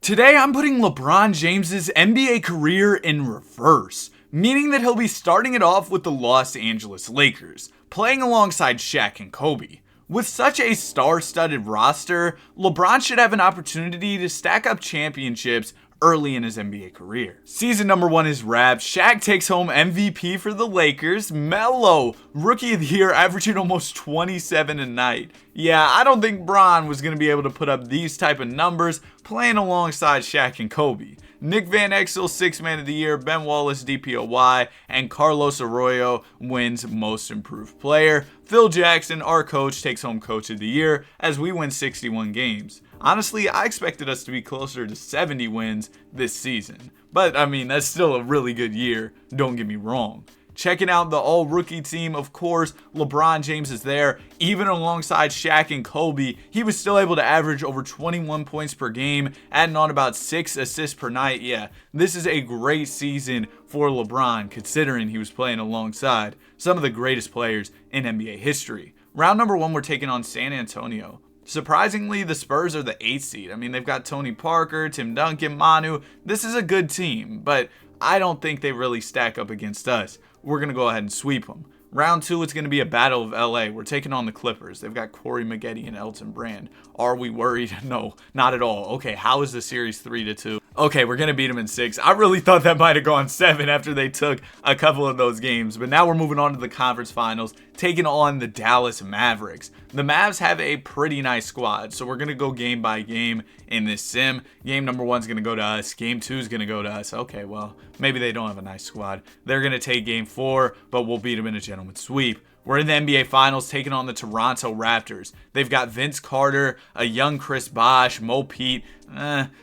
Today I'm putting LeBron James's NBA career in reverse, meaning that he'll be starting it off with the Los Angeles Lakers, playing alongside Shaq and Kobe. With such a star-studded roster, LeBron should have an opportunity to stack up championships early in his NBA career. Season number 1 is wrapped. Shaq takes home MVP for the Lakers. Melo, Rookie of the Year, averaging almost 27 a night. Yeah, I don't think Bron was going to be able to put up these type of numbers playing alongside Shaq and Kobe. Nick Van Exel, 6th Man of the Year, Ben Wallace, DPOY, and Carlos Arroyo wins Most Improved Player. Phil Jackson, our coach, takes home Coach of the Year as we win 61 games. Honestly, I expected us to be closer to 70 wins this season. But, I mean, that's still a really good year, don't get me wrong. Checking out the all-rookie team, of course, LeBron James is there. Even alongside Shaq and Kobe, he was still able to average over 21 points per game, adding on about 6 assists per night. Yeah, this is a great season for LeBron, considering he was playing alongside some of the greatest players in NBA history. Round number 1, we're taking on San Antonio. Surprisingly, the Spurs are the 8th seed. I mean, they've got Tony Parker, Tim Duncan, Manu. This is a good team, but I don't think they really stack up against us. We're going to go ahead and sweep them. Round 2, it's going to be a battle of LA. We're taking on the Clippers. They've got Corey Maggette and Elton Brand. Are we worried? No, not at all. Okay, how is the series 3-2? Okay, we're going to beat them in 6. I really thought that might have gone 7 after they took a couple of those games. But now we're moving on to the conference finals, taking on the Dallas Mavericks. The Mavs have a pretty nice squad, so we're going to go game by game in this sim. Game number 1 is going to go to us. Game 2 is going to go to us. Okay, well, maybe they don't have a nice squad. They're going to take game 4, but we'll beat them in a gentleman's sweep. We're in the NBA Finals taking on the Toronto Raptors. They've got Vince Carter, a young Chris Bosh, Mo Pete.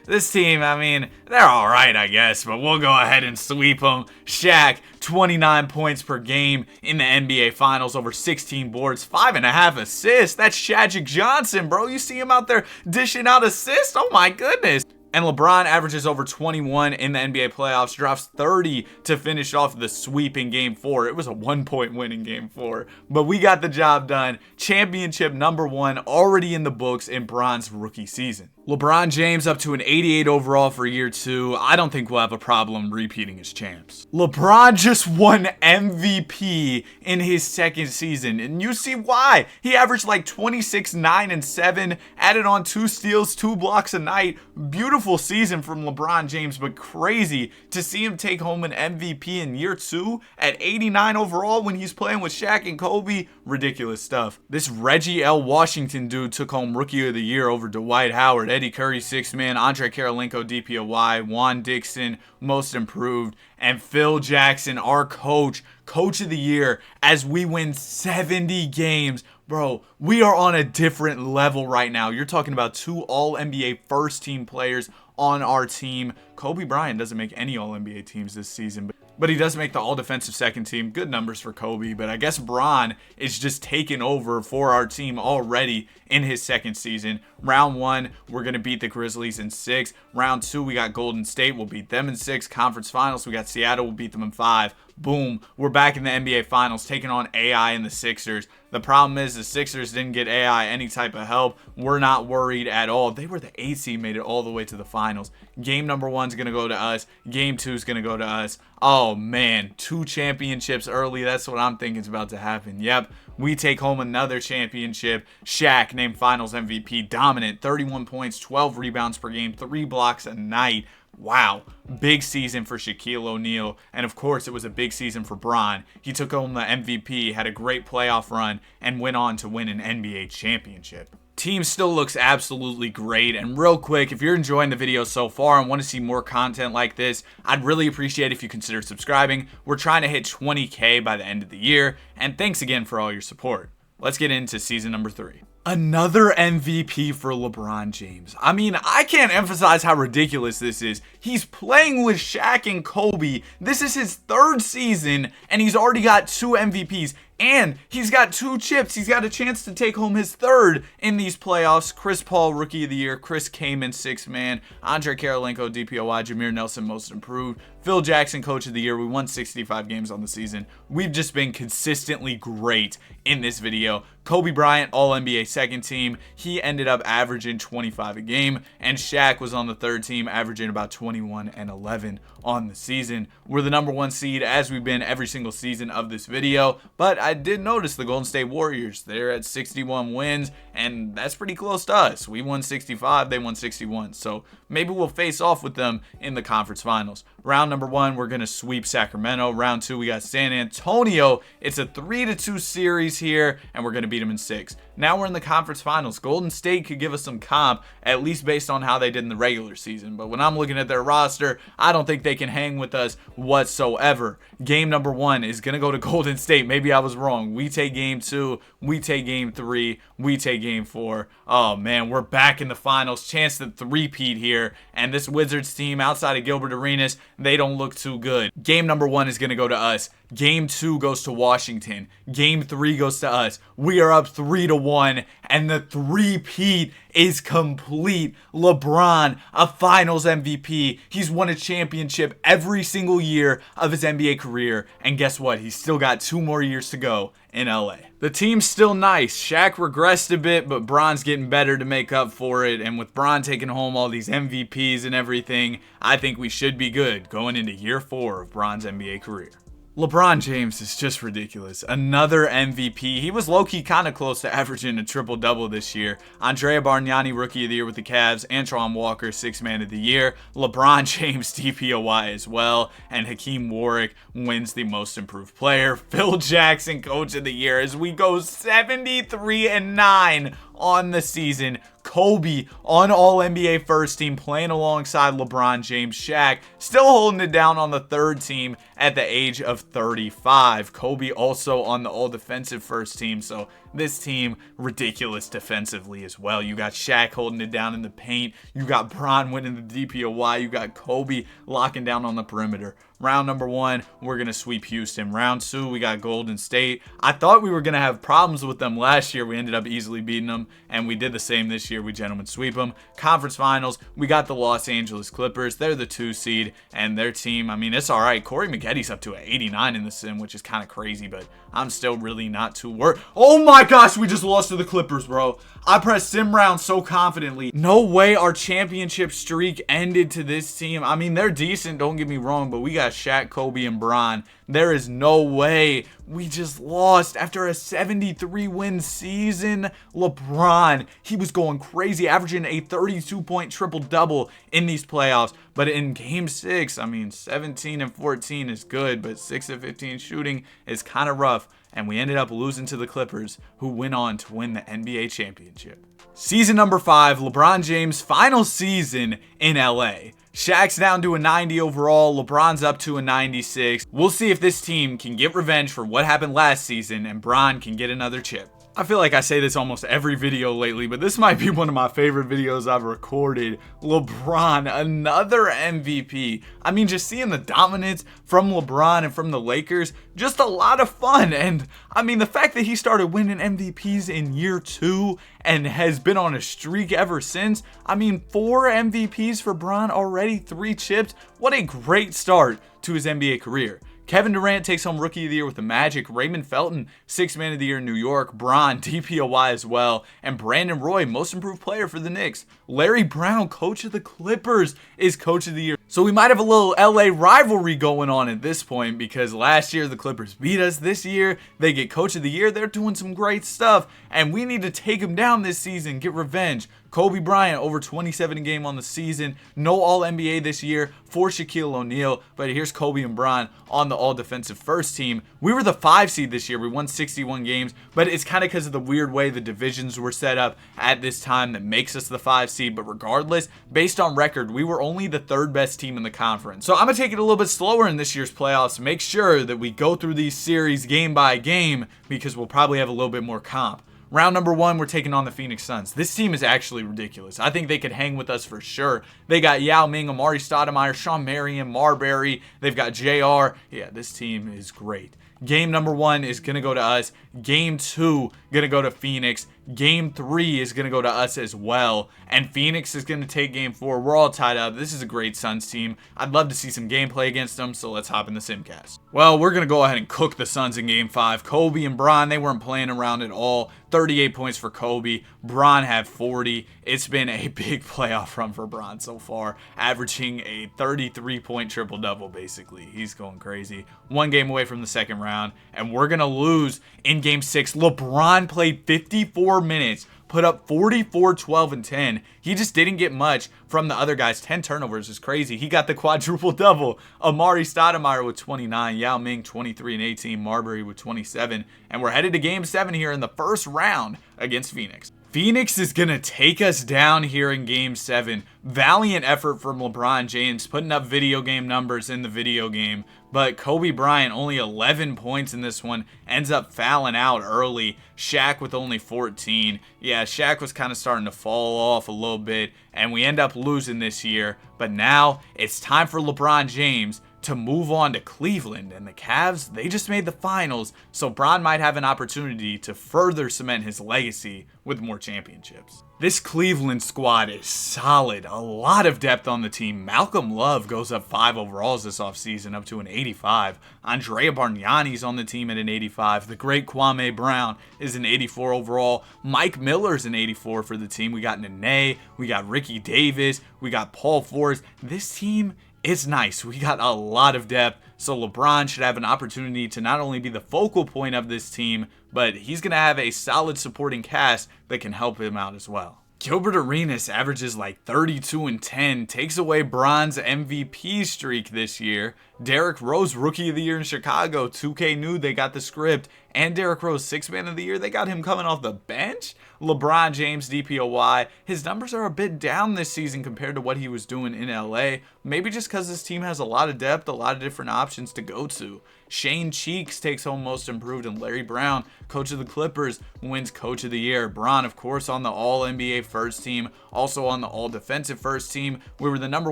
This team, I mean, they're all right, I guess, but we'll go ahead and sweep them. Shaq, 29 points per game in the NBA Finals, over 16 boards, 5.5 assists. That's Shagic Johnson, bro. You see him out there dishing out assists? Oh, my goodness. And LeBron averages over 21 in the NBA playoffs, drops 30 to finish off the sweep in Game 4. It was a 1-point win in Game 4, but we got the job done. Championship number 1 already in the books in Bron's rookie season. LeBron James up to an 88 overall for year 2. I don't think we'll have a problem repeating as champs. LeBron just won MVP in his 2nd season, and you see why. He averaged like 26, 9, and 7, added on 2 steals, 2 blocks a night. Beautiful season from LeBron James, but crazy to see him take home an MVP in year 2 at 89 overall when he's playing with Shaq and Kobe. Ridiculous stuff. This Reggie L. Washington dude took home Rookie of the Year over Dwight Howard, Eddie Curry, 6th Man, Andre Karolinko, DPOY, Juan Dixon, Most Improved, and Phil Jackson, our coach, Coach of the Year, as we win 70 games. Bro, we are on a different level right now. You're talking about 2 All-NBA first-team players on our team. Kobe Bryant doesn't make any All-NBA teams this season, but he does make the all-defensive 2nd team. Good numbers for Kobe, but I guess Bron is just taking over for our team already in his 2nd season. Round 1, we're going to beat the Grizzlies in 6. Round 2, we got Golden State. We'll beat them in 6. Conference Finals, we got Seattle. We'll beat them in 5. Boom, we're back in the NBA Finals taking on AI and the Sixers. The problem is the Sixers didn't get AI any type of help. We're not worried at all. They were the 8th seed, made it all the way to the finals. Game number 1 is going to go to us. Game 2 is going to go to us. Oh, man, 2 championships early. That's what I'm thinking is about to happen. Yep, we take home another championship. Shaq named Finals MVP, dominant, 31 points, 12 rebounds per game, 3 blocks a night. Wow, big season for Shaquille O'Neal, and of course it was a big season for Bron. He took home the MVP, had a great playoff run, and went on to win an NBA championship. Team still looks absolutely great, and real quick, if you're enjoying the video so far and want to see more content like this, I'd really appreciate if you consider subscribing. We're trying to hit 20K by the end of the year, and thanks again for all your support. Let's get into season number 3. Another MVP for LeBron James. I mean, I can't emphasize how ridiculous this is. He's playing with Shaq and Kobe. This is his 3rd season, and he's already got 2 MVPs. And he's got 2 chips. He's got a chance to take home his 3rd in these playoffs. Chris Paul, Rookie of the Year. Chris Kaman, 6th man. Andre Karolinko, DPOY. Jameer Nelson, Most Improved. Phil Jackson, Coach of the Year. We won 65 games on the season. We've just been consistently great in this video. Kobe Bryant, All-NBA 2nd team. He ended up averaging 25 a game. And Shaq was on the 3rd team, averaging about 21 and 11 on the season. We're the number 1 seed, as we've been every single season of this video. But I did notice the Golden State Warriors. They're at 61 wins, and that's pretty close to us. We won 65, they won 61. So maybe we'll face off with them in the conference finals. Round number 1, we're going to sweep Sacramento. Round 2, we got San Antonio. It's a 3-2 series here, and we're going to beat them in 6. Now we're in the conference finals. Golden State could give us some comp, at least based on how they did in the regular season. But when I'm looking at their roster, I don't think they can hang with us whatsoever. Game number 1 is going to go to Golden State. Maybe I was wrong. We take game 2. We take game 3. We take game 4. Oh, man, we're back in the finals. Chance to three-peat here. And this Wizards team, outside of Gilbert Arenas, they don't look too good. Game number 1 is going to go to us. Game 2 goes to Washington. Game 3 goes to us. We are up 3-1, and the three-peat is complete. LeBron, a finals MVP. He's won a championship every single year of his NBA career, and guess what? He's still got 2 more years to go in LA. The team's still nice. Shaq regressed a bit, but Bron's getting better to make up for it, and with Bron taking home all these MVPs and everything, I think we should be good going into year 4 of Bron's NBA career. LeBron James is just ridiculous. Another MVP. He was low-key kind of close to averaging a triple-double this year. Andrea Bargnani, Rookie of the Year with the Cavs. Antoine Walker, 6th Man of the Year. LeBron James, DPOY as well. And Hakeem Warwick wins the Most Improved Player. Phil Jackson, Coach of the Year, as we go 73-9 on the season. Kobe on All-NBA 1st team, playing alongside LeBron James. Shaq still holding it down on the 3rd team at the age of 35. Kobe also on the All-Defensive 1st team, so this team ridiculous defensively as well. You got Shaq holding it down in the paint. You got Bron winning the DPOY. You got Kobe locking down on the perimeter. Round number 1, we're going to sweep Houston. Round 2, we got Golden State. I thought we were going to have problems with them last year. We ended up easily beating them, and we did the same this year. We gentlemen sweep them. Conference finals, we got the Los Angeles Clippers. They're the 2 seed, and their team, I mean, it's all right. Corey Maggetti's up to an 89 in the sim, which is kind of crazy, but I'm still really not too worried. Oh my gosh, we just lost to the Clippers, bro. I pressed sim round so confidently. No way our championship streak ended to this team. I mean, they're decent, don't get me wrong, but we got Shaq, Kobe, and Bron. There is no way we just lost after a 73-win season. LeBron, he was going crazy, averaging a 32-point triple-double in these playoffs. But in Game 6, I mean, 17 and 14 is good, but 6 of 15 shooting is kind of rough. And we ended up losing to the Clippers, who went on to win the NBA championship. Season number 5, LeBron James' final season in LA. Shaq's down to a 90 overall. LeBron's up to a 96. We'll see if this team can get revenge for what happened last season and Bron can get another chip. I feel like I say this almost every video lately, but this might be one of my favorite videos I've recorded. LeBron, another MVP. I mean, just seeing the dominance from LeBron and from the Lakers, just a lot of fun. And I mean, the fact that he started winning MVPs in year 2 and has been on a streak ever since. I mean, 4 MVPs for Bron already, 3 chips. What a great start to his NBA career. Kevin Durant takes home Rookie of the Year with the Magic. Raymond Felton, 6th Man of the Year in New York. Bron, DPOY as well. And Brandon Roy, Most Improved Player for the Knicks. Larry Brown, Coach of the Clippers, is Coach of the Year. So we might have a little LA rivalry going on at this point, because last year the Clippers beat us. This year they get Coach of the Year. They're doing some great stuff, and we need to take them down this season, get revenge. Kobe Bryant, over 27 a game on the season. No All-NBA this year for Shaquille O'Neal. But here's Kobe and Bron on the All-Defensive 1st team. We were the 5 seed this year. We won 61 games. But it's kind of because of the weird way the divisions were set up at this time that makes us the 5 seed. But regardless, based on record, we were only the 3rd best team in the conference. So I'm going to take it a little bit slower in this year's playoffs. Make sure that we go through these series game by game, because we'll probably have a little bit more comp. Round number 1, we're taking on the Phoenix Suns. This team is actually ridiculous. I think they could hang with us for sure. They got Yao Ming, Amari Stoudemire, Shawn Marion, Marbury. They've got JR. Yeah, this team is great. Game number 1 is going to go to us. Game 2 going to go to Phoenix. Game 3 is going to go to us as well. And Phoenix is going to take Game 4. We're all tied up. This is a great Suns team. I'd love to see some gameplay against them, so let's hop in the Simcast. Well, we're going to go ahead and cook the Suns in Game 5. Kobe and Bron, they weren't playing around at all. 38 points for Kobe. Bron had 40. It's been a big playoff run for Bron so far, averaging a 33-point triple-double, basically. He's going crazy. 1 game away from the second round, and we're going to lose in Game 6. LeBron played 54 minutes, put up 44, 12, and 10. He just didn't get much from the other guys. 10 turnovers is crazy. He got the quadruple-double. Amari Stoudemire with 29, Yao Ming 23 and 18, Marbury with 27, and we're headed to Game 7 here in the first round against Phoenix. Phoenix is going to take us down here in Game 7. Valiant effort from LeBron James, putting up video game numbers in the video game. But Kobe Bryant, only 11 points in this one, ends up fouling out early. Shaq with only 14. Yeah, Shaq was kind of starting to fall off a little bit, and we end up losing this year. But now it's time for LeBron James to move on to Cleveland, and the Cavs, they just made the finals, so Bron might have an opportunity to further cement his legacy with more championships. This Cleveland squad is solid, a lot of depth on the team. Malcolm Love goes up 5 overalls this offseason, up to an 85. Andrea Bargnani's on the team at an 85. The great Kwame Brown is an 84 overall. Mike Miller's an 84 for the team. We got Nene, we got Ricky Davis, we got Paul Forrest. This team, it's nice. We got a lot of depth, so LeBron should have an opportunity to not only be the focal point of this team, but he's going to have a solid supporting cast that can help him out as well. Gilbert Arenas averages like 32 and 10, takes away Bron's MVP streak this year. Derrick Rose, Rookie of the Year in Chicago. 2K knew they got the script. And Derrick Rose, 6th Man of the Year. They got him coming off the bench. LeBron James, DPOY. His numbers are a bit down this season compared to what he was doing in LA. Maybe just because this team has a lot of depth, a lot of different options to go to. Shane Cheeks takes home Most Improved, and Larry Brown, coach of the Clippers, wins Coach of the Year. Bron, of course, on the All-NBA first team, also on the All-Defensive first team. We were the number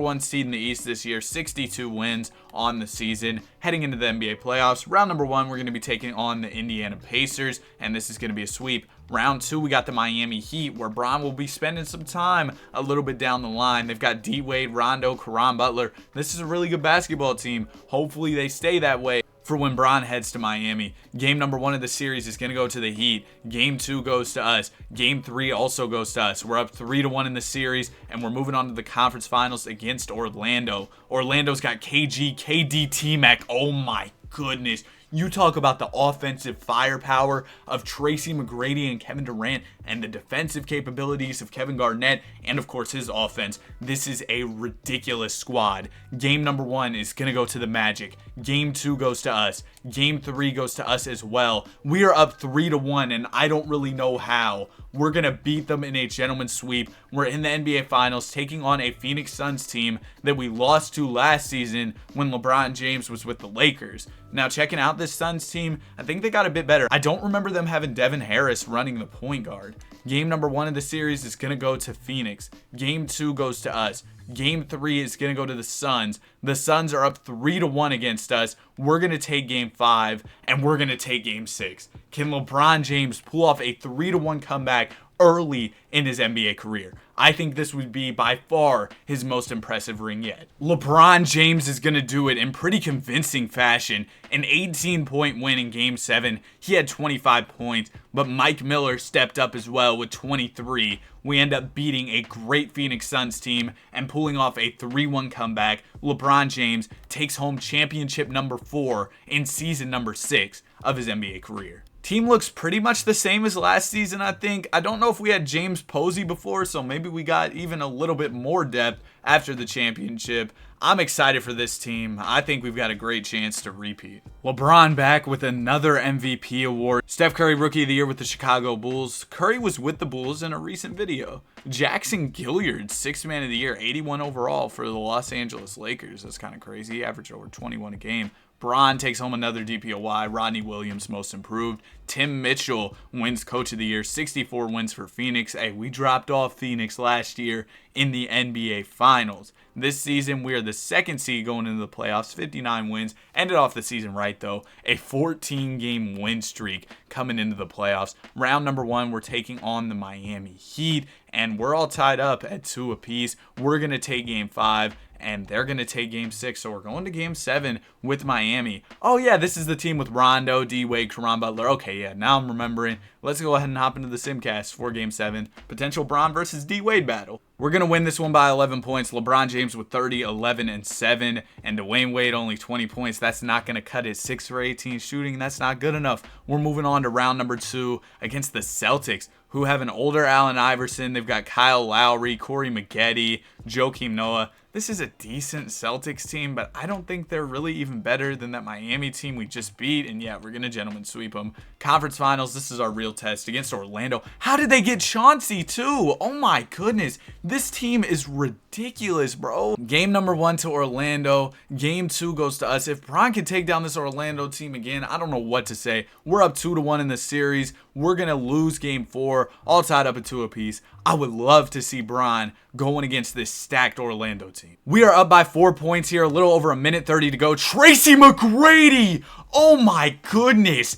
1 seed in the East this year, 62 wins on the season. Heading into the NBA playoffs, round number 1, we're going to be taking on the Indiana Pacers, and this is going to be a sweep. Round 2, we got the Miami Heat, where Bron will be spending some time a little bit down the line. They've got D-Wade, Rondo, Caron Butler. This is a really good basketball team. Hopefully they stay that way for when Bron heads to Miami. Game number 1 of the series is going to go to the Heat. Game 2 goes to us. Game 3 also goes to us. We're up 3-1 in the series, and we're moving on to the conference finals against Orlando. Orlando's got KG, KD, T-Mac. Oh my goodness. You talk about the offensive firepower of Tracy McGrady and Kevin Durant, and the defensive capabilities of Kevin Garnett, and of course his offense. This is a ridiculous squad. Game number 1 is going to go to the Magic. Game 2 goes to us. Game 3 goes to us as well. We are up 3-1, and I don't really know how. We're going to beat them in a gentleman's sweep. We're in the NBA Finals, taking on a Phoenix Suns team that we lost to last season when LeBron James was with the Lakers. Now, checking out this Suns team, I think they got a bit better. I don't remember them having Devin Harris running the point guard. Game number 1 of the series is going to go to Phoenix. Game 2 goes to us. Game 3 is going to go to the Suns. The Suns are up 3-1 against us. We're going to take Game 5, and we're going to take Game 6. Can LeBron James pull off a 3-1 comeback early in his NBA career? I think this would be by far his most impressive ring yet. LeBron James is going to do it in pretty convincing fashion. An 18-point win in Game 7. He had 25 points, but Mike Miller stepped up as well with 23. We end up beating a great Phoenix Suns team and pulling off a 3-1 comeback. LeBron James takes home championship number 4 in season number 6 of his NBA career. Team looks pretty much the same as last season, I think. I don't know if we had James Posey before, so maybe we got even a little bit more depth after the championship. I'm excited for this team. I think we've got a great chance to repeat. LeBron back with another MVP award. Steph Curry, Rookie of the Year with the Chicago Bulls. Curry was with the Bulls in a recent video. Jackson Gilliard, 6th Man of the Year, 81 overall for the Los Angeles Lakers. That's kind of crazy. He averaged over 21 a game. Bron takes home another DPOY. Rodney Williams, Most Improved. Tim Mitchell wins Coach of the Year. 64 wins for Phoenix. Hey, we dropped off Phoenix last year in the NBA Finals. This season, we are the second seed going into the playoffs, 59 wins. Ended off the season right, though. A 14-game win streak coming into the playoffs. Round number 1, we're taking on the Miami Heat, and we're all tied up at 2 apiece. We're going to take Game 5, and they're going to take Game 6, so we're going to Game 7 with Miami. Oh, yeah, this is the team with Rondo, D-Wade, Caron Butler. Okay, yeah, now I'm remembering. Let's go ahead and hop into the Simcast for Game 7. Potential Bron versus D-Wade battle. We're going to win this one by 11 points. LeBron James with 30, 11, and 7. And Dwayne Wade only 20 points. That's not going to cut it. 6 for 18 shooting. That's not good enough. We're moving on to round number 2 against the Celtics, who have an older Allen Iverson. They've got Kyle Lowry, Corey Maggette, Joakim Noah. This is a decent Celtics team, but I don't think they're really even better than that Miami team we just beat. And yeah, we're going to gentleman sweep them. Conference Finals, this is our real test against Orlando. How did they get Chauncey too? Oh my goodness. This team is ridiculous, bro. Game number 1 to Orlando. Game 2 goes to us. If Bron can take down this Orlando team again, I don't know what to say. We're up 2-1 in the series. We're going to lose Game 4, all tied up at 2 apiece. I would love to see Bron going against this stacked Orlando team. We are up by 4 points here, a little over a minute 30 to go. Tracy McGrady! Oh my goodness.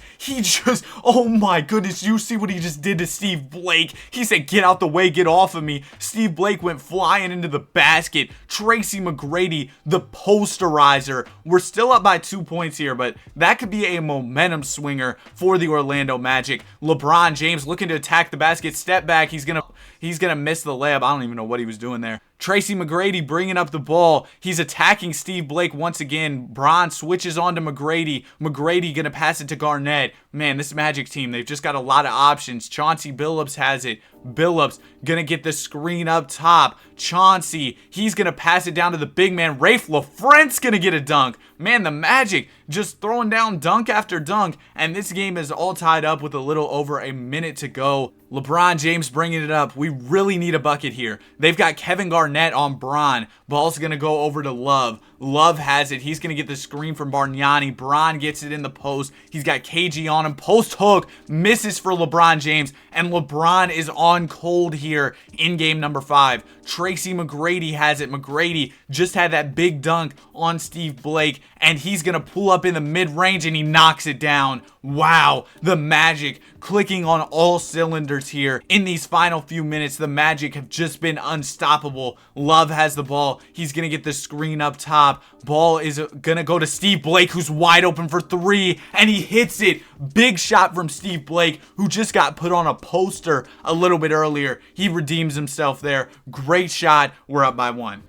Oh my goodness. You see what he just did to Steve Blake? He said, get out the way, get off of me. Steve Blake went flying into the basket. Tracy McGrady, the posterizer. We're still up by 2 points here, but that could be a momentum swinger for the Orlando Magic. LeBron James looking to attack the basket. Step back. He's gonna miss the layup. I don't even know what he was doing there. Tracy McGrady bringing up the ball. He's attacking Steve Blake once again. Bron switches on to McGrady. McGrady going to pass it to Garnett. Man, this Magic team, they've just got a lot of options. Chauncey Billups has it. Billups going to get the screen up top. Chauncey, he's going to pass it down to the big man. Rafe LaFrent's going to get a dunk. Man, the Magic just throwing down dunk after dunk. And this game is all tied up with a little over a minute to go. LeBron James bringing it up. We really need a bucket here. They've got Kevin Garnett on Bron. Ball's going to go over to Love. Love has it. He's going to get the screen from Bargnani. Bron gets it in the post. He's got KG on him. Post hook. Misses for LeBron James. And LeBron is on cold here in game number 5. Tracy McGrady has it. McGrady just had that big dunk on Steve Blake. And he's going to pull up in the mid-range and he knocks it down. Wow. The Magic clicking on all cylinders here. In these final few minutes, the Magic have just been unstoppable. Love has the ball. He's going to get the screen up top. Ball is going to go to Steve Blake, who's wide open for 3, and he hits it. Big shot from Steve Blake, who just got put on a poster a little bit earlier. He redeems himself there. Great shot. We're up by 1.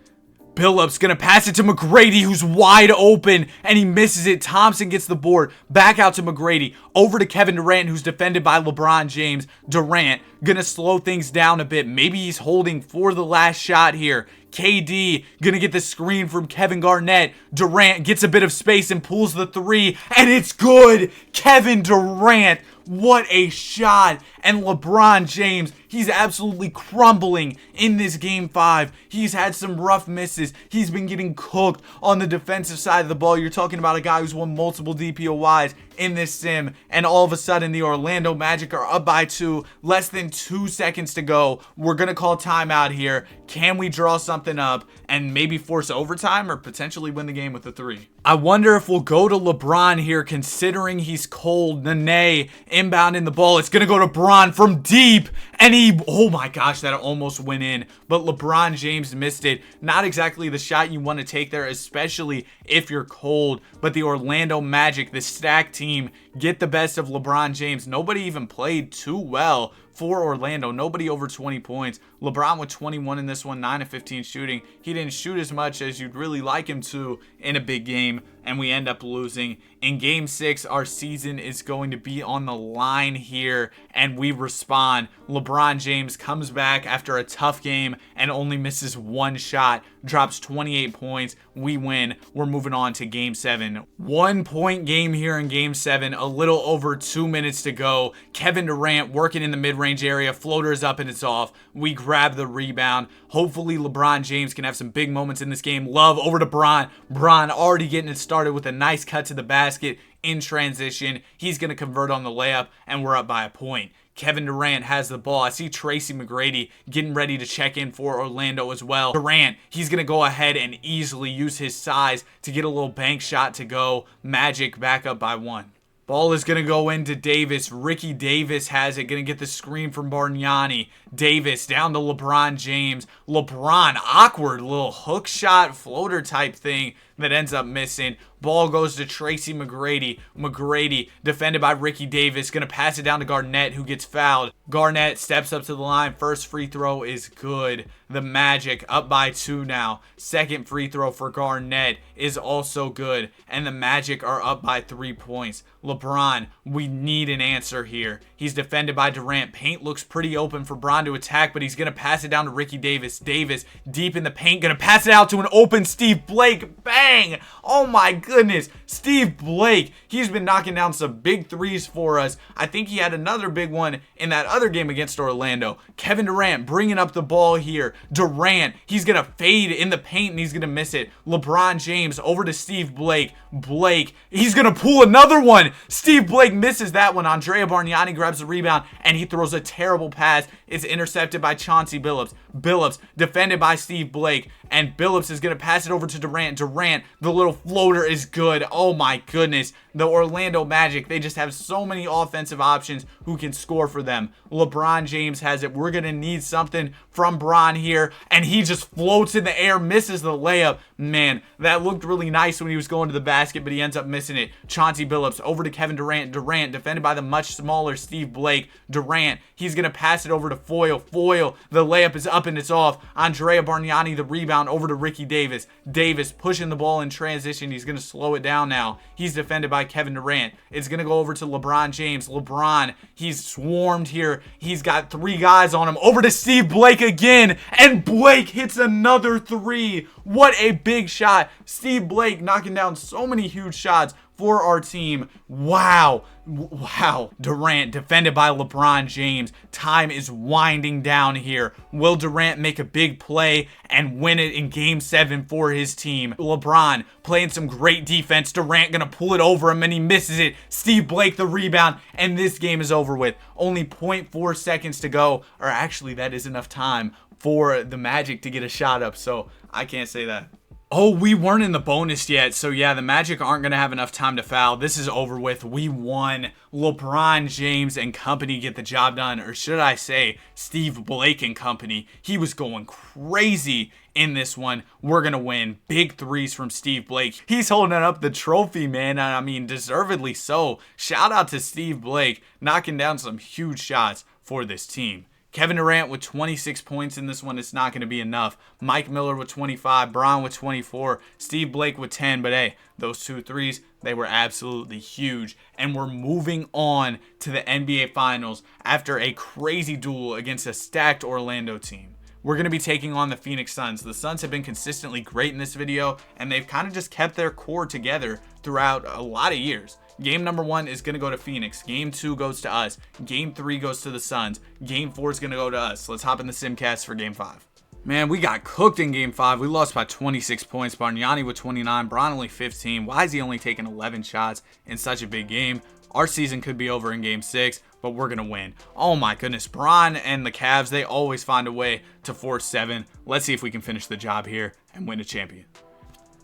Billups gonna pass it to McGrady, who's wide open, and he misses it. Thompson gets the board. Back out to McGrady. Over to Kevin Durant, who's defended by LeBron James. Durant gonna slow things down a bit. Maybe he's holding for the last shot here. KD gonna get the screen from Kevin Garnett. Durant gets a bit of space and pulls the 3, and it's good. Kevin Durant, what a shot. And LeBron James, he's absolutely crumbling in this game 5. He's had some rough misses. He's been getting cooked on the defensive side of the ball. You're talking about a guy who's won multiple DPOYs in this sim, and all of a sudden the Orlando Magic are up by 2. Less than 2 seconds to go. We're gonna call timeout here. Can we draw something up and maybe force overtime or potentially win the game with a 3? I wonder if we'll go to LeBron here, considering he's cold. Nene inbound in the ball. It's gonna go to Bron from deep, and oh my gosh, that almost went in, but LeBron James missed it. Not exactly the shot you want to take there, especially if you're cold, but the Orlando Magic, the stacked team, get the best of LeBron James. Nobody even played too well for Orlando. Nobody over 20 points. LeBron with 21 in this one, 9 of 15 shooting. He didn't shoot as much as you'd really like him to in a big game, and we end up losing. In game 6, our season is going to be on the line here, and we respond. LeBron James comes back after a tough game and only misses 1 shot, drops 28 points. We win. We're moving on to game 7. 1 point game here in game 7, a little over 2 minutes to go. Kevin Durant working in the mid-range area, floaters up and it's off. We grab the rebound. Hopefully LeBron James can have some big moments in this game. Love over to Bron. Bron already getting it started with a nice cut to the basket in transition. He's going to convert on the layup, and we're up by a point. Kevin Durant has the ball. I see Tracy McGrady getting ready to check in for Orlando as well. Durant, he's going to go ahead and easily use his size to get a little bank shot to go. Magic back up by 1. Ball is going to go into Davis. Ricky Davis has it. Going to get the screen from Bargnani. Davis down to LeBron James. LeBron, awkward little hook shot, floater type thing that ends up missing. Ball goes to Tracy McGrady. McGrady, defended by Ricky Davis, going to pass it down to Garnett, who gets fouled. Garnett steps up to the line. First free throw is good. The Magic up by 2 now. Second free throw for Garnett is also good. And the Magic are up by 3 points. LeBron, we need an answer here. He's defended by Durant. Paint looks pretty open for Bron to attack, but he's going to pass it down to Ricky Davis. Davis, deep in the paint, going to pass it out to an open Steve Blake. Bang! Oh my goodness. Steve Blake, he's been knocking down some big threes for us. I think he had another big one in that other game against Orlando. Kevin Durant bringing up the ball here. Durant, he's going to fade in the paint and he's going to miss it. LeBron James over to Steve Blake. Blake, he's going to pull another one. Steve Blake misses that one. Andrea Bargnani grabs the rebound and he throws a terrible pass. It's intercepted by Chauncey Billups. Billups defended by Steve Blake, and Billups is going to pass it over to Durant. Durant, the little floater is good. Oh my goodness. The Orlando Magic, they just have so many offensive options who can score for them. LeBron James has it. We're going to need something from Bron here, and he just floats in the air, misses the layup. Man, that looked really nice when he was going to the basket, but he ends up missing it. Chauncey Billups over to Kevin Durant. Durant defended by the much smaller Steve Blake. Durant, he's going to pass it over to Foyle. Foyle, the layup is up and it's off. Andrea Bargnani, the rebound over to Ricky Davis. Davis pushing the ball in transition. He's going to slow it down now. He's defended by Kevin Durant. It's going to go over to LeBron James. LeBron, he's swarmed here. He's got 3 guys on him. Over to Steve Blake again, and Blake hits another 3. What a big shot. Steve Blake knocking down so many huge shots for our team. Wow. Wow. Durant defended by LeBron James. Time is winding down here. Will Durant make a big play and win it in game 7 for his team? LeBron playing some great defense. Durant gonna pull it over him and he misses it. Steve Blake the rebound, and this game is over with. Only 0.4 seconds to go, or actually that is enough time for the Magic to get a shot up, so I can't say that. Oh, we weren't in the bonus yet, so yeah, the Magic aren't going to have enough time to foul. This is over with. We won. LeBron James and company get the job done, or should I say Steve Blake and company. He was going crazy in this one. We're going to win. Big threes from Steve Blake. He's holding up the trophy, man. I mean, deservedly so. Shout out to Steve Blake, knocking down some huge shots for this team. Kevin Durant with 26 points in this one. It's not going to be enough. Mike Miller with 25. Bron with 24. Steve Blake with 10. But hey, those 2 threes, they were absolutely huge. And we're moving on to the NBA Finals after a crazy duel against a stacked Orlando team. We're going to be taking on the Phoenix Suns. The Suns have been consistently great in this video, and they've kind of just kept their core together throughout a lot of years. Game number 1 is going to go to Phoenix. Game 2 goes to us. Game 3 goes to the Suns. Game 4 is going to go to us. Let's hop in the Simcast for Game 5. Man, we got cooked in Game 5. We lost by 26 points. Bargnani with 29. Bron only 15. Why is he only taking 11 shots in such a big game? Our season could be over in Game 6, but we're going to win. Oh my goodness. Bron and the Cavs, they always find a way to force 7. Let's see if we can finish the job here and win a champion.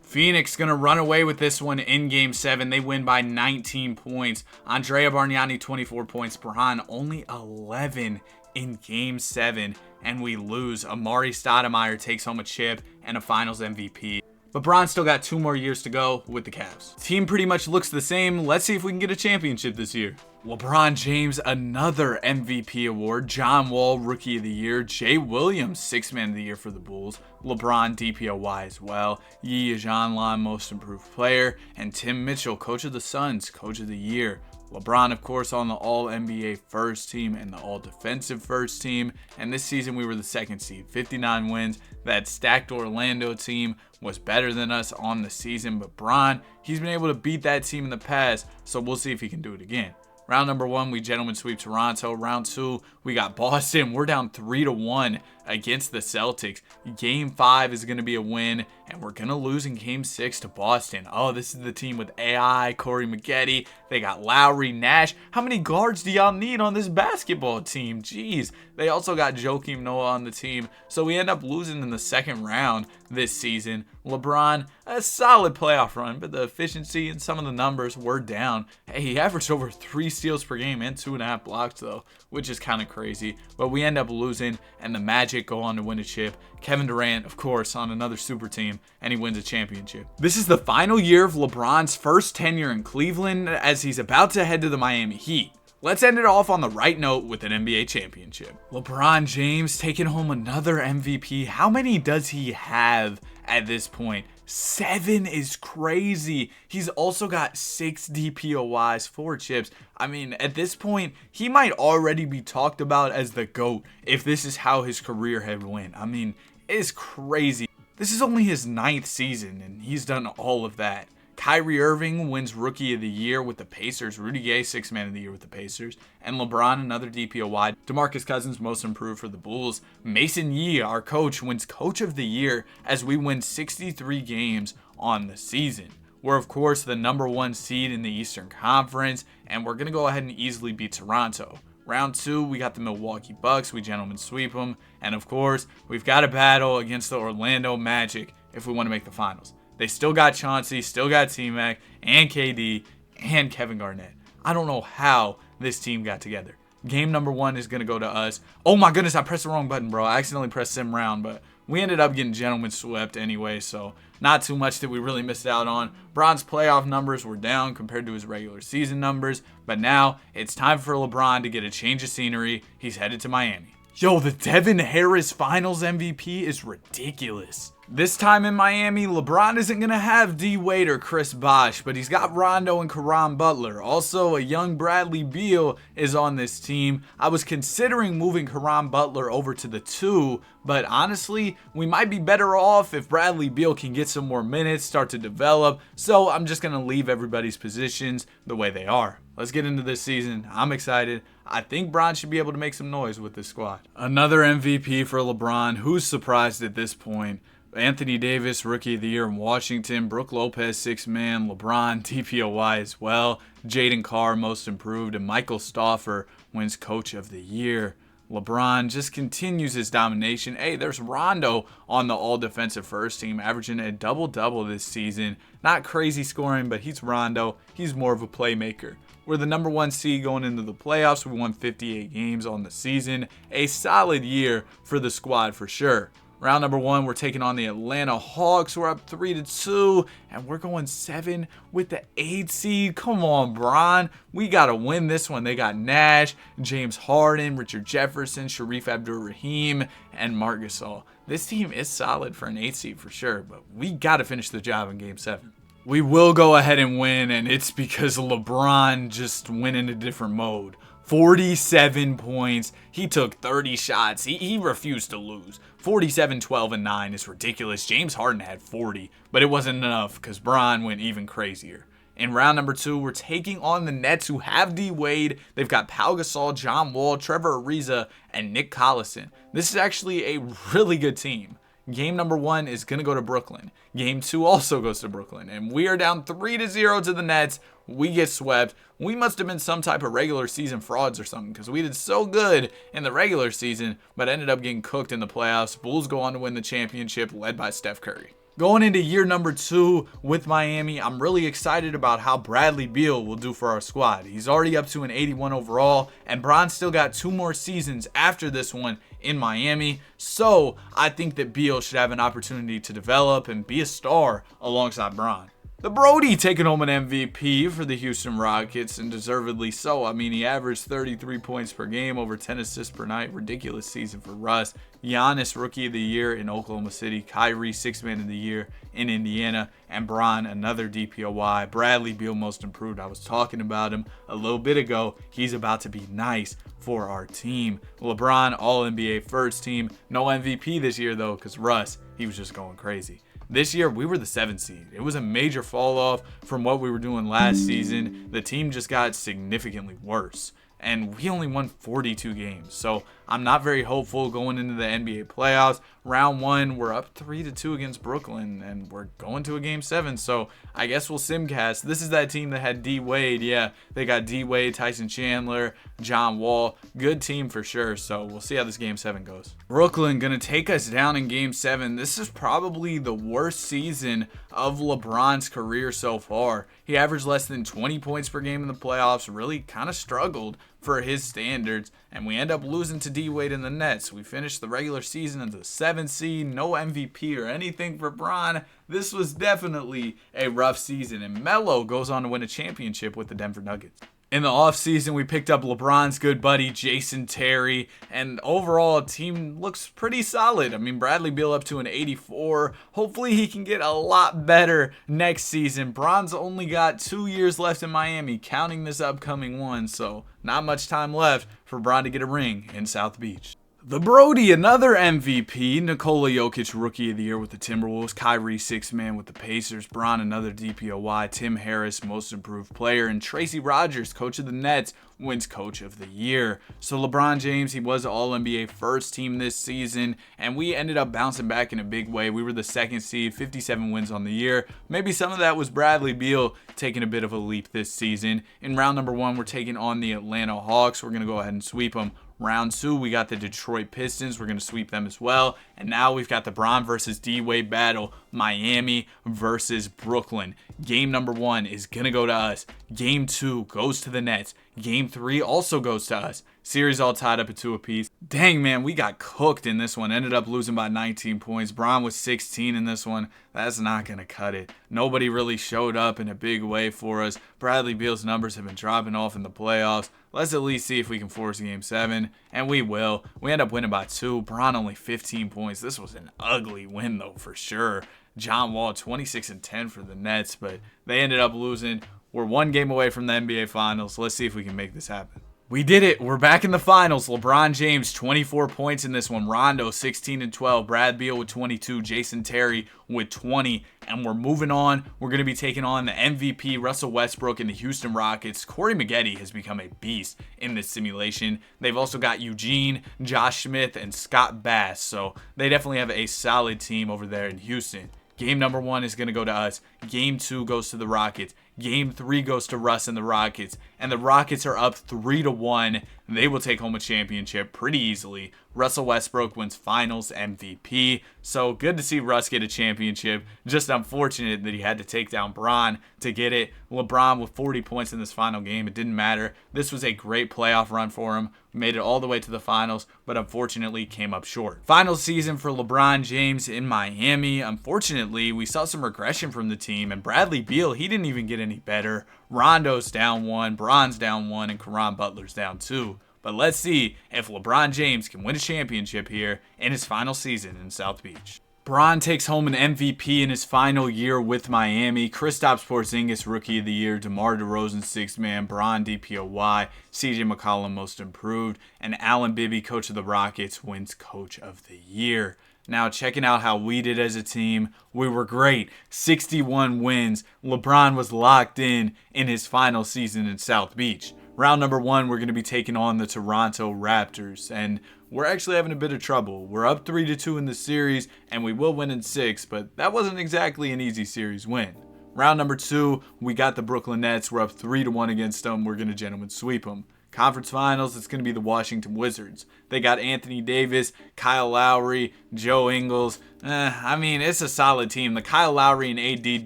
Phoenix going to run away with this one in Game 7. They win by 19 points. Andrea Bargnani, 24 points. Bron, only 11 in Game 7. And we lose. Amari Stoudemire takes home a chip and a Finals MVP. But Bron still got 2 more years to go with the Cavs. Team pretty much looks the same. Let's see if we can get a championship this year. LeBron James, another MVP award. John Wall, Rookie of the Year. Jay Williams, 6th Man of the Year for the Bulls. LeBron, DPOY as well. Yi Jianlan, Most Improved Player. And Tim Mitchell, Coach of the Suns, Coach of the Year. LeBron, of course, on the All-NBA First Team and the All-Defensive First Team. And this season, we were the 2nd seed. 59 wins. That stacked Orlando team was better than us on the season. But Bron, he's been able to beat that team in the past. So we'll see if he can do it again. Round number 1, we gentlemen sweep Toronto. Round 2, we got Boston. We're down 3-1 against the Celtics. Game 5 is going to be a win, and we're going to lose in Game 6 to Boston. Oh, this is the team with AI, Corey Maggette. They got Lowry, Nash. How many guards do y'all need on this basketball team? Jeez. They also got Joakim Noah on the team, so we end up losing in the second round this season. LeBron, a solid playoff run, but the efficiency and some of the numbers were down. Hey, he averaged over 3 steals per game and 2.5 blocks though, which is kind of crazy. But we end up losing, and the Magic go on to win a chip. Kevin Durant, of course, on another super team, and he wins a championship. This is the final year of LeBron's first tenure in Cleveland, as he's about to head to the Miami Heat. Let's end it off on the right note with an NBA championship. LeBron James taking home another MVP. How many does he have at this point? 7 is crazy. He's also got 6 DPOYs, 4 chips. I mean, at this point, he might already be talked about as the GOAT if this is how his career had went. I mean, it's crazy. This is only his 9th season, and he's done all of that. Kyrie Irving wins Rookie of the Year with the Pacers. Rudy Gay, 6th Man of the Year with the Pacers. And LeBron, another DPOY. DeMarcus Cousins, Most Improved for the Bulls. Mason Yee, our coach, wins Coach of the Year as we win 63 games on the season. We're, of course, the #1 seed in the Eastern Conference, and we're going to go ahead and easily beat Toronto. Round 2, we got the Milwaukee Bucks. We gentlemen sweep them. And, of course, we've got a battle against the Orlando Magic if we want to make the finals. They still got Chauncey, still got T-Mac, and KD, and Kevin Garnett. I don't know how this team got together. Game #1 is going to go to us. Oh my goodness, I pressed the wrong button, bro. I accidentally pressed sim round, but we ended up getting gentlemen swept anyway, so not too much that we really missed out on. Bron's playoff numbers were down compared to his regular season numbers, but now it's time for LeBron to get a change of scenery. He's headed to Miami. Yo, the Devin Harris Finals MVP is ridiculous. This time in Miami, LeBron isn't going to have D. Wade or Chris Bosh, but he's got Rondo and Caron Butler. Also, a young Bradley Beal is on this team. I was considering moving Caron Butler over to the 2, but honestly, we might be better off if Bradley Beal can get some more minutes, start to develop. So I'm just going to leave everybody's positions the way they are. Let's get into this season. I'm excited. I think Bron should be able to make some noise with this squad. Another MVP for LeBron. Who's surprised at this point? Anthony Davis, Rookie of the Year in Washington. Brook Lopez, 6th Man. LeBron, DPOY as well. Jaden Carr, Most Improved. And Michael Stauffer wins Coach of the Year. LeBron just continues his domination. Hey, there's Rondo on the all-defensive first team, averaging a double-double this season. Not crazy scoring, but he's Rondo. He's more of a playmaker. We're the #1 seed going into the playoffs. We won 58 games on the season. A solid year for the squad for sure. Round #1, we're taking on the Atlanta Hawks. We're up 3-2, and we're going 7 with the 8 seed. Come on, Bron. We got to win this one. They got Nash, James Harden, Richard Jefferson, Sharif Abdur-Rahim, and Marc Gasol. This team is solid for an 8 seed for sure, but we got to finish the job in Game 7. We will go ahead and win, and it's because LeBron just went in a different mode. 47 points. He took 30 shots. He refused to lose. 47, 12, and 9 is ridiculous. James Harden had 40, but it wasn't enough because Bron went even crazier. In round #2, we're taking on the Nets, who have D. Wade. They've got Pau Gasol, John Wall, Trevor Ariza, and Nick Collison. This is actually a really good team. Game #1 is going to go to Brooklyn. Game 2 also goes to Brooklyn. And we are down 3-0 to the Nets. We get swept. We must have been some type of regular season frauds or something, because we did so good in the regular season, but ended up getting cooked in the playoffs. Bulls go on to win the championship, led by Steph Curry. Going into year #2 with Miami, I'm really excited about how Bradley Beal will do for our squad. He's already up to an 81 overall, and Bron still got 2 more seasons after this one in Miami. So I think that Beal should have an opportunity to develop and be a star alongside Bron. The Brody taking home an MVP for the Houston Rockets, and deservedly so. I mean, he averaged 33 points per game, over 10 assists per night. Ridiculous season for Russ. Giannis, Rookie of the Year in Oklahoma City. Kyrie, 6th Man of the Year in Indiana. And Bron, another DPOY. Bradley Beal, Most Improved. I was talking about him a little bit ago. He's about to be nice for our team. LeBron, All-NBA first team. No MVP this year, though, because Russ, he was just going crazy. This year, we were the 7th seed. It was a major fall off from what we were doing last season. The team just got significantly worse. and we only won 42 games. So I'm not very hopeful going into the NBA playoffs. Round 1, we're up 3-2 against Brooklyn, and we're going to a game 7. So I guess we'll simcast. This is that team that had D Wade. Yeah, they got D Wade, Tyson Chandler, John Wall. Good team for sure. So we'll see how this game 7 goes. Brooklyn gonna take us down in game 7. This is probably the worst season of LeBron's career so far. He averaged less than 20 points per game in the playoffs, really kind of struggled for his standards, and we end up losing to D Wade in the Nets. We finished the regular season as the 7th seed, no MVP or anything for Bron. This was definitely a rough season, and Melo goes on to win a championship with the Denver Nuggets. In the offseason, we picked up LeBron's good buddy, Jason Terry, and overall, the team looks pretty solid. I mean, Bradley Beal up to an 84. Hopefully, he can get a lot better next season. Bron's only got 2 years left in Miami, counting this upcoming one, so not much time left for Bron to get a ring in South Beach. The Brody, another MVP. Nikola Jokic, Rookie of the Year with the Timberwolves. Kyrie, Sixth Man with the Pacers. Bron, another DPOY. Tim Harris, Most Improved Player. And Tracy Rogers, Coach of the Nets, wins Coach of the Year. So LeBron James, he was All-NBA first team this season, and we ended up bouncing back in a big way. We were the 2nd seed, 57 wins on the year. Maybe some of that was Bradley Beal taking a bit of a leap this season. In round number 1, we're taking on the Atlanta Hawks. We're going to go ahead and sweep them. Round 2, we got the Detroit Pistons. We're going to sweep them as well. And now we've got the Bron versus D-Wade battle. Miami versus Brooklyn. Game number 1 is going to go to us. Game 2 goes to the Nets. Game 3 also goes to us. Series all tied up at 2 apiece. Dang, man, we got cooked in this one. Ended up losing by 19 points. Bron was 16 in this one. That's not going to cut it. Nobody really showed up in a big way for us. Bradley Beal's numbers have been dropping off in the playoffs. Let's at least see if we can force game 7, and we will. We end up winning by 2. Bron only 15 points. This was an ugly win, though, for sure. John Wall, 26-10 for the Nets, but they ended up losing. We're 1 game away from the NBA Finals. Let's see if we can make this happen. We did it. We're back in the finals. LeBron James, 24 points in this one. Rondo, 16-12. Brad Beal with 22. Jason Terry with 20. And we're moving on. We're going to be taking on the MVP, Russell Westbrook, and the Houston Rockets. Corey Maggette has become a beast in this simulation. They've also got Eugene, Josh Smith, and Scott Bass. So they definitely have a solid team over there in Houston. Game number 1 is going to go to us. Game 2 goes to the Rockets. Game 3 goes to Russ and the Rockets. And the Rockets are up 3-1. They will take home a championship pretty easily. Russell Westbrook wins Finals MVP. So good to see Russ get a championship. Just unfortunate that he had to take down Bron to get it. LeBron with 40 points in this final game. It didn't matter. This was a great playoff run for him. Made it all the way to the finals, but unfortunately came up short. Final season for LeBron James in Miami. Unfortunately, we saw some regression from the team, and Bradley Beal, he didn't even get any better. Rondo's down 1, Bron's down 1, and Caron Butler's down 2. But let's see if LeBron James can win a championship here in his final season in South Beach. Bron takes home an MVP in his final year with Miami. Kristaps Porzingis, Rookie of the Year. DeMar DeRozan, Sixth Man. Bron, DPOY. CJ McCollum, Most Improved. And Allen Bibby, Coach of the Rockets, wins Coach of the Year. Now, checking out how we did as a team, we were great. 61 wins. LeBron was locked in his final season in South Beach. Round number 1, we're going to be taking on the Toronto Raptors, and we're actually having a bit of trouble. We're up 3-2 in the series, and we will win in 6, but that wasn't exactly an easy series win. Round number 2, we got the Brooklyn Nets. We're up 3-1 against them. We're going to gentlemen sweep them. Conference Finals, it's going to be the Washington Wizards. They got Anthony Davis, Kyle Lowry, Joe Ingles. It's a solid team. The Kyle Lowry and AD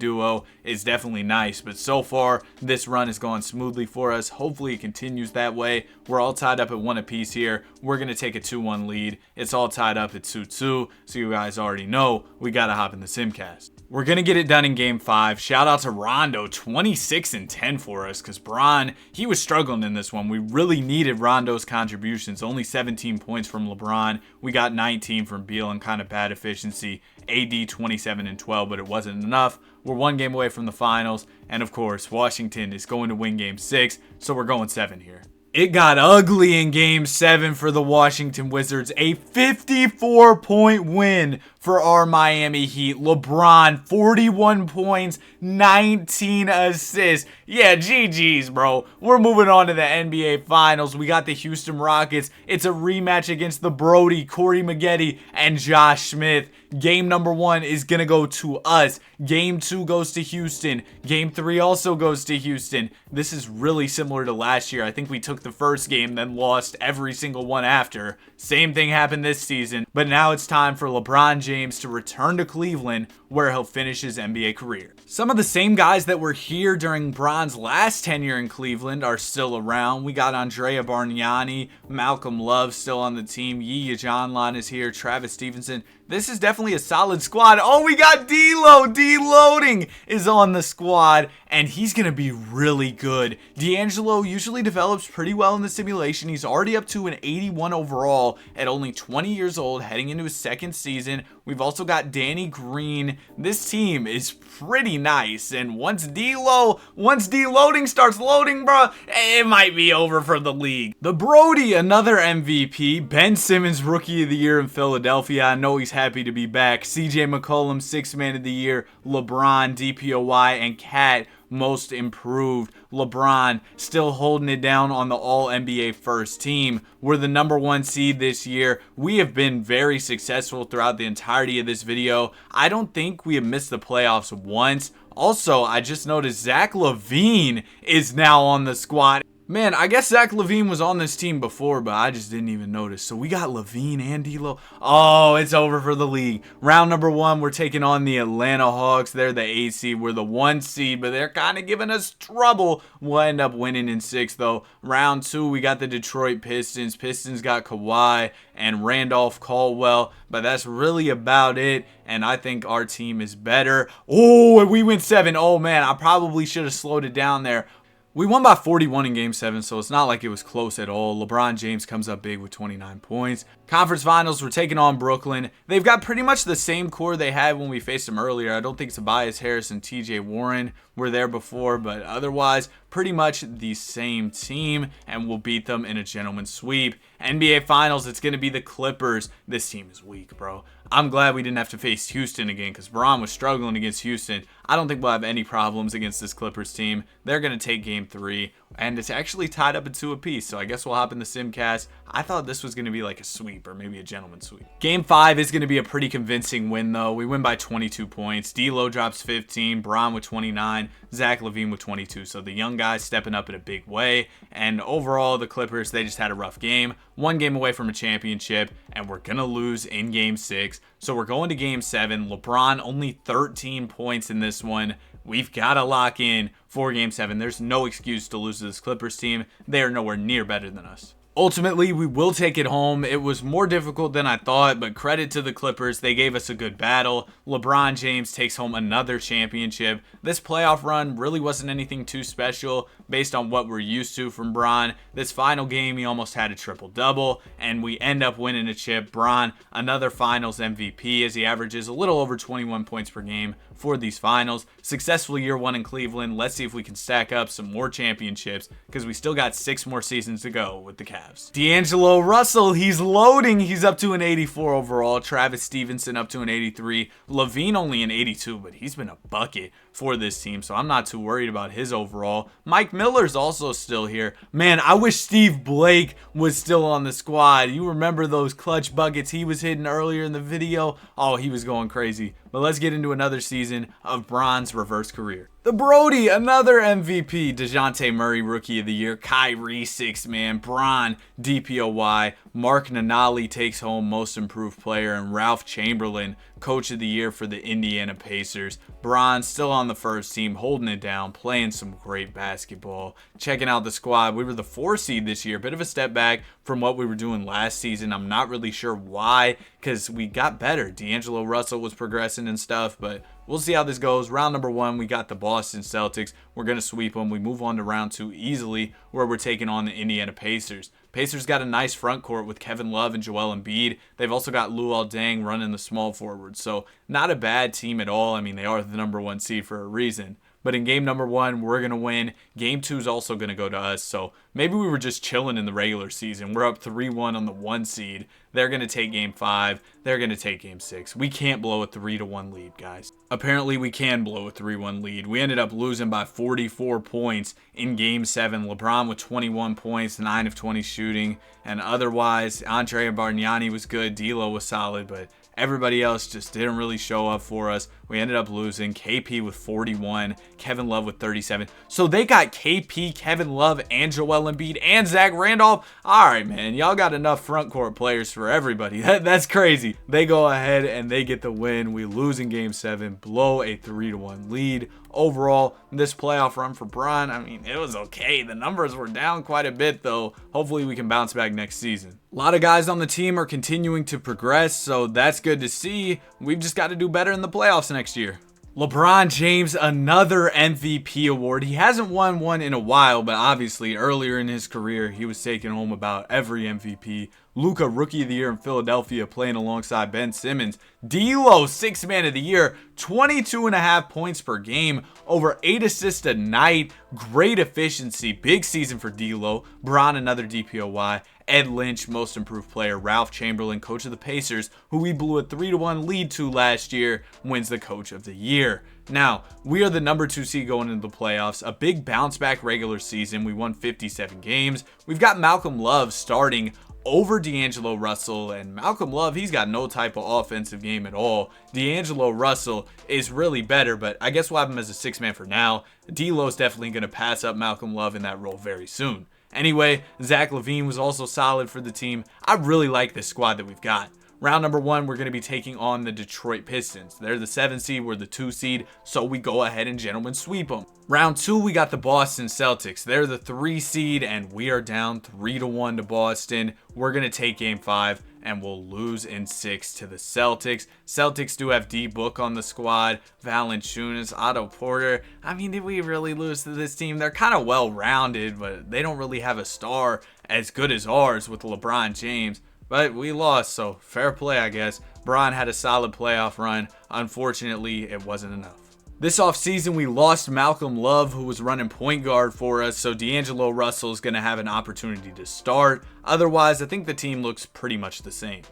duo is definitely nice, but so far, this run has gone smoothly for us. Hopefully, it continues that way. We're all tied up at 1 apiece here. We're going to take a 2-1 lead. It's all tied up at 2-2, so you guys already know we got to hop in the Simcast. We're going to get it done in Game 5. Shout out to Rondo, 26-10 for us, because Bron, he was struggling in this one. We really needed Rondo's contributions. Only 17 points from LeBron. We got 19 from Beal and kind of bad efficiency. AD 27-12, but it wasn't enough. We're 1 game away from the finals. And of course, Washington is going to win Game 6, so we're going 7 here. It got ugly in Game 7 for the Washington Wizards. A 54-point win for our Miami Heat. LeBron, 41 points, 19 assists. Yeah, GG's, bro. We're moving on to the NBA Finals. We got the Houston Rockets. It's a rematch against the Brody, Corey Maggette, and Josh Smith. Game number 1 is going to go to us. Game 2 goes to Houston. Game 3 also goes to Houston. This is really similar to last year. I think we took the first game, then lost every single one after. Same thing happened this season, but now it's time for LeBron James to return to Cleveland, where he'll finish his NBA career. Some of the same guys that were here during Bron's last tenure in Cleveland are still around. We got Andrea Bargnani, Malcolm Love still on the team, Yi Janlan is here, Travis Stevenson. This is definitely a solid squad. Oh, we got D'Lo. D-Loading is on the squad, and he's going to be really good. D'Angelo usually develops pretty well in the simulation. He's already up to an 81 overall at only 20 years old, heading into his second season. We've also got Danny Green. This team is pretty nice, and once D-Loading starts loading, bro, it might be over for the league. The Brody, another MVP. Ben Simmons, Rookie of the Year in Philadelphia. I know he's happy to be back. CJ McCollum, Sixth Man of the Year. LeBron, DPOY, and Cat, Most Improved. LeBron still holding it down on the All-NBA first team. We're the number 1 seed this year. We have been very successful throughout the entirety of this video. I don't think we have missed the playoffs once. Also, I just noticed Zach LaVine is now on the squad. Man, I guess Zach LaVine was on this team before, but I just didn't even notice. So we got LaVine and D'Lo. Oh, it's over for the league. Round number 1, we're taking on the Atlanta Hawks. They're the 8 seed. We're the 1 seed, but they're kind of giving us trouble. We'll end up winning in 6, though. Round 2, we got the Detroit Pistons. Pistons got Kawhi and Randolph Caldwell, but that's really about it. And I think our team is better. Oh, and we went 7. Oh, man, I probably should have slowed it down there. We won by 41 in Game 7, so it's not like it was close at all. LeBron James comes up big with 29 points. Conference Finals, we're taking on Brooklyn. They've got pretty much the same core they had when we faced them earlier. I don't think Tobias Harris and TJ Warren were there before, but otherwise, pretty much the same team, and we'll beat them in a gentleman's sweep. NBA Finals, it's going to be the Clippers. This team is weak, bro. I'm glad we didn't have to face Houston again because Bron was struggling against Houston. I don't think we'll have any problems against this Clippers team. They're going to take Game 3, and it's actually tied up at 2 apiece, so I guess we'll hop in the Simcast. I thought this was going to be like a sweep or maybe a gentleman's sweep. Game 5 is going to be a pretty convincing win, though. We win by 22 points. D'Lo drops 15, Bron with 29, Zach LaVine with 22, so the young guys stepping up in a big way, and overall, the Clippers, they just had a rough game. 1 game away from a championship, and we're going to lose in Game 6. So we're going to Game 7. LeBron only 13 points in this one. We've got to lock in for Game 7. There's no excuse to lose to this Clippers team. They are nowhere near better than us. Ultimately, we will take it home. It was more difficult than I thought, but credit to the Clippers. They gave us a good battle. LeBron James takes home another championship. This playoff run really wasn't anything too special based on what we're used to from Bron. This final game, he almost had a triple-double, and we end up winning a chip. Bron, another finals MVP, as he averages a little over 21 points per game for these finals. Successful year 1 in Cleveland. Let's see if we can stack up some more championships because we still got 6 more seasons to go with the Cavs. D'Angelo Russell, he's loading. He's up to an 84 overall. Travis Stevenson up to an 83. LaVine only an 82, but he's been a bucket for this team, so I'm not too worried about his overall. Mike Miller's also still here. Man, I wish Steve Blake was still on the squad. You remember those clutch buckets he was hitting earlier in the video? Oh, he was going crazy. But let's get into another season of Bron's reverse career. The Brody, another MVP. DeJounte Murray, Rookie of the Year. Kyrie, 6th man. Bron, DPOY. Mark Nanali takes home Most Improved Player. And Ralph Chamberlain, Coach of the Year for the Indiana Pacers. Bron still on the first team, holding it down, playing some great basketball. Checking out the squad. We were the 4 seed this year. Bit of a step back from what we were doing last season. I'm not really sure why, because we got better. D'Angelo Russell was progressing and stuff, but we'll see how this goes. Round number 1, we got the Boston Celtics. We're going to sweep them. We move on to round 2 easily, where we're taking on the Indiana Pacers. Pacers got a nice front court with Kevin Love and Joel Embiid. They've also got Luol Deng running the small forward, so not a bad team at all. I mean, they are the number 1 seed for a reason. But in game number 1, we're going to win. Game 2 is also going to go to us. So maybe we were just chilling in the regular season. We're up 3-1 on the 1 seed. They're going to take game 5. They're going to take game 6. We can't blow a 3-1 lead, guys. Apparently, we can blow a 3-1 lead. We ended up losing by 44 points in game 7. LeBron with 21 points, 9 of 20 shooting. And otherwise, Andre Bargnani was good. D'Lo was solid, but everybody else just didn't really show up for us. We ended up losing. KP with 41, Kevin Love with 37. So they got KP, Kevin Love, and Joel Embiid, and Zach Randolph. All right, man. Y'all got enough front court players for everybody. That's crazy. They go ahead and they get the win. We lose in game 7, blow a 3-1 lead. Overall, this playoff run for Bron, I mean, it was okay. The numbers were down quite a bit, though. Hopefully, we can bounce back next season. A lot of guys on the team are continuing to progress, so that's good to see. We've just got to do better in the playoffs next year. LeBron James, another MVP award. He hasn't won one in a while, but obviously earlier in his career, he was taking home about every MVP. Luka, Rookie of the Year in Philadelphia, playing alongside Ben Simmons. D'Lo, Sixth Man of the Year, 22.5 points per game, over 8 assists a night. Great efficiency, big season for D'Lo. Bron, another DPOY. Ed Lynch, Most Improved Player. Ralph Chamberlain, Coach of the Pacers, who we blew a 3-1 lead to last year, wins the Coach of the Year. Now, we are the number 2 seed going into the playoffs. A big bounce back regular season. We won 57 games. We've got Malcolm Love starting over D'Angelo Russell, and Malcolm Love, he's got no type of offensive game at all. D'Angelo Russell is really better, but I guess we'll have him as a 6-man for now. D'Lo's definitely going to pass up Malcolm Love in that role very soon. Anyway, Zach LaVine was also solid for the team. I really like this squad that we've got. Round number 1, we're going to be taking on the Detroit Pistons. They're the 7 seed, we're the 2 seed, so we go ahead and gentlemen sweep them. Round 2, we got the Boston Celtics. They're the 3 seed, and we are down 3-1 to Boston. We're going to take game 5, and we'll lose in 6 to the Celtics. Celtics do have D-Book on the squad, Valanciunas, Otto Porter. I mean, did we really lose to this team? They're kind of well-rounded, but they don't really have a star as good as ours with LeBron James. But we lost, so fair play, I guess. Bron had a solid playoff run. Unfortunately, it wasn't enough. This offseason, we lost Malcolm Love, who was running point guard for us, so D'Angelo Russell is going to have an opportunity to start. Otherwise, I think the team looks pretty much the same.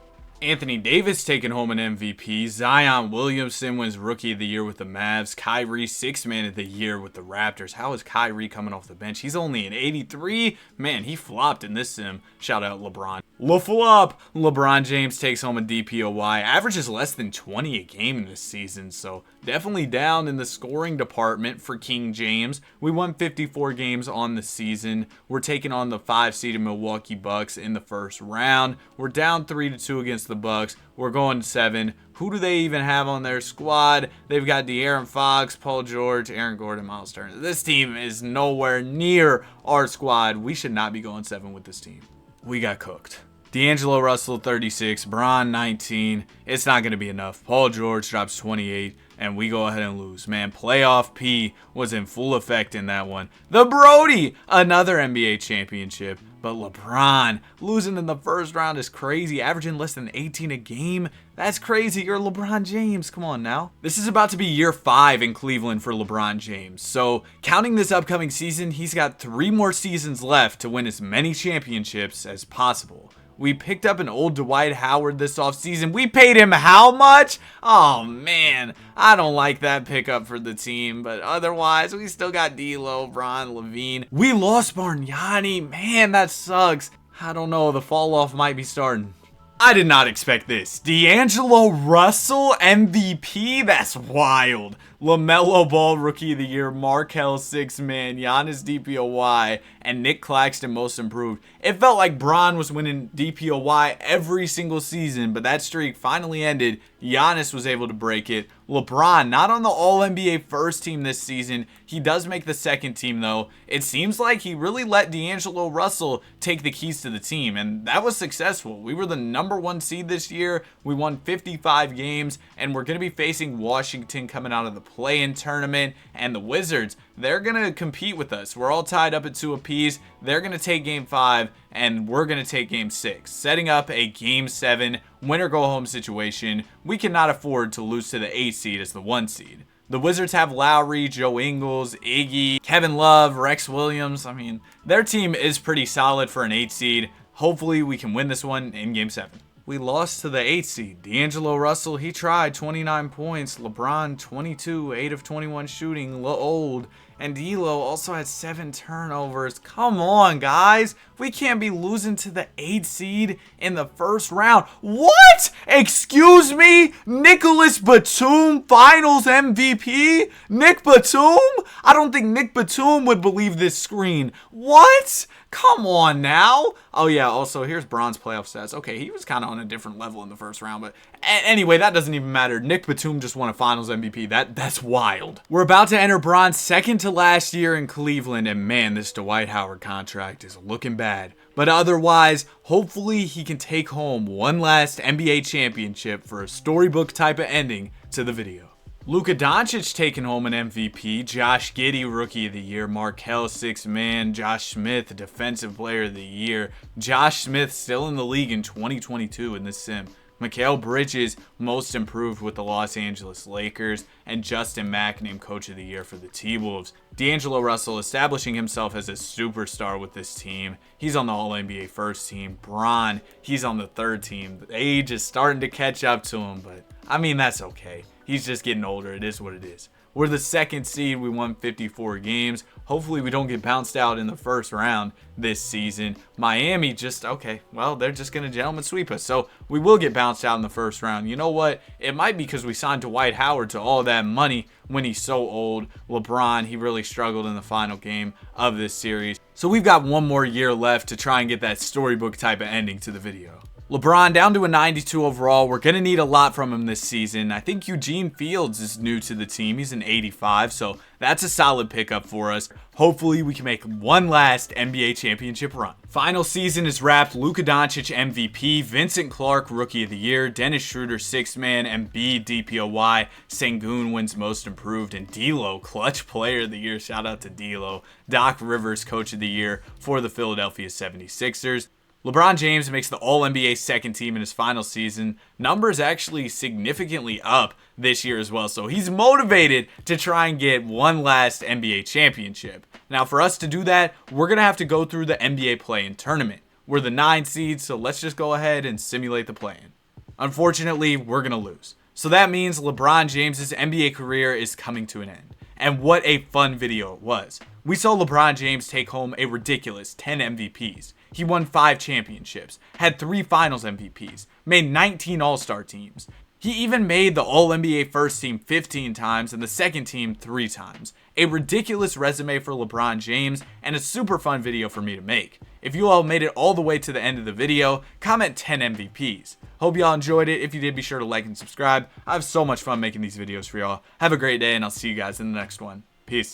Anthony Davis taking home an MVP. Zion Williamson wins Rookie of the Year with the Mavs. Kyrie, 6th Man of the Year with the Raptors. How is Kyrie coming off the bench? He's only an 83. Man, he flopped in this sim. Shout out LeBron. LaFlop. LeBron James takes home a DPOY. Averages less than 20 a game in this season, so definitely down in the scoring department for King James. We won 54 games on the season. We're taking on the 5-seeded Milwaukee Bucks in the first round. We're down 3-2 against the Bucks. We're going 7. Who do they even have on their squad? They've got De'Aaron Fox, Paul George, Aaron Gordon, Miles Turner. This team is nowhere near our squad. We should not be going 7 with this team. We got cooked. D'Angelo Russell, 36. Bron, 19. It's not going to be enough. Paul George drops 28. And we go ahead and lose. Man, playoff P was in full effect in that one. The Brody, another NBA championship. But LeBron losing in the first round is crazy. Averaging less than 18 a game. That's crazy. You're LeBron James. Come on now. This is about to be year 5 in Cleveland for LeBron James. So counting this upcoming season, he's got 3 more seasons left to win as many championships as possible. We picked up an old Dwight Howard this offseason. We paid him how much? Oh, man. I don't like that pickup for the team. But otherwise, we still got D'Lo, Bron, LaVine. We lost Bargnani. Man, that sucks. I don't know. The fall off might be starting. I did not expect this. D'Angelo Russell, MVP? That's wild. LaMelo Ball, Rookie of the Year. Markelle, 6th Man. Giannis, DPOY. And Nick Claxton, Most Improved. It felt like Bron was winning DPOY every single season, but that streak finally ended. Giannis was able to break it. LeBron, not on the All-NBA first team this season. He does make the second team, though. It seems like he really let D'Angelo Russell take the keys to the team, and that was successful. We were the number 1 seed this year. We won 55 games, and we're going to be facing Washington coming out of the play-in tournament, and the Wizards, they're going to compete with us. We're all tied up at 2 apiece. They're going to take game 5, and we're going to take game 6, setting up a game 7 winner-go-home situation. We cannot afford to lose to the 8 seed as the 1 seed. The Wizards have Lowry, Joe Ingles, Iggy, Kevin Love, Rex Williams. I mean, their team is pretty solid for an 8 seed. Hopefully we can win this one in Game 7. We lost to the 8 seed. D'Angelo Russell, he tried 29 points. LeBron, 22, 8 of 21 shooting, old. And D'Lo also had 7 turnovers. Come on, guys. We can't be losing to the 8 seed in the first round. What? Excuse me? Nicholas Batum, Finals MVP? Nick Batum? I don't think Nick Batum would believe this screen. What? Come on now. Oh, yeah. Also, here's Bron's playoff stats. Okay, he was kind of on a different level in the first round. But anyway, that doesn't even matter. Nick Batum just won a Finals MVP. That's wild. We're about to enter Bron's second to last year in Cleveland. And man, this Dwight Howard contract is looking bad. But otherwise, hopefully he can take home one last NBA championship for a storybook type of ending to the video. Luka Doncic taking home an MVP, Josh Giddey Rookie of the Year, Markelle Sixth Man, Josh Smith Defensive Player of the Year, Josh Smith still in the league in 2022 in this sim, Mikal Bridges Most Improved with the Los Angeles Lakers, and Justin Mack named Coach of the Year for the T-Wolves. D'Angelo Russell establishing himself as a superstar with this team. He's on the All-NBA first team. Bron, he's on the third team. The age is starting to catch up to him, but I mean, that's okay. He's just getting older. It is what it is. We're the second seed. We won 54 games. Hopefully we don't get bounced out in the first round this season. Miami okay, well, they're just going to gentleman sweep us. So we will get bounced out in the first round. You know what? It might be because we signed Dwight Howard to all that money when he's so old. LeBron, he really struggled in the final game of this series. So we've got one more year left to try and get that storybook type of ending to the video. LeBron down to a 92 overall. We're going to need a lot from him this season. I think Eugene Fields is new to the team. He's an 85, so that's a solid pickup for us. Hopefully, we can make one last NBA championship run. Final season is wrapped. Luka Doncic MVP, Vincent Clark Rookie of the Year, Dennis Schroeder Sixth Man, Embiid DPOY, Sengun wins Most Improved, and D'Lo Clutch Player of the Year. Shout out to D'Lo. Doc Rivers Coach of the Year for the Philadelphia 76ers. LeBron James makes the All-NBA second team in his final season. Numbers actually significantly up this year as well, so he's motivated to try and get one last NBA championship. Now, for us to do that, we're going to have to go through the NBA play-in tournament. We're the 9 seed, so let's just go ahead and simulate the play-in. Unfortunately, we're going to lose. So that means LeBron James's NBA career is coming to an end. And what a fun video it was. We saw LeBron James take home a ridiculous 10 MVPs. He won 5 championships, had 3 finals MVPs, made 19 All-Star teams. He even made the All-NBA first team 15 times and the second team 3 times. A ridiculous resume for LeBron James and a super fun video for me to make. If you all made it all the way to the end of the video, comment 10 MVPs. Hope y'all enjoyed it. If you did, be sure to like and subscribe. I have so much fun making these videos for y'all. Have a great day and I'll see you guys in the next one. Peace.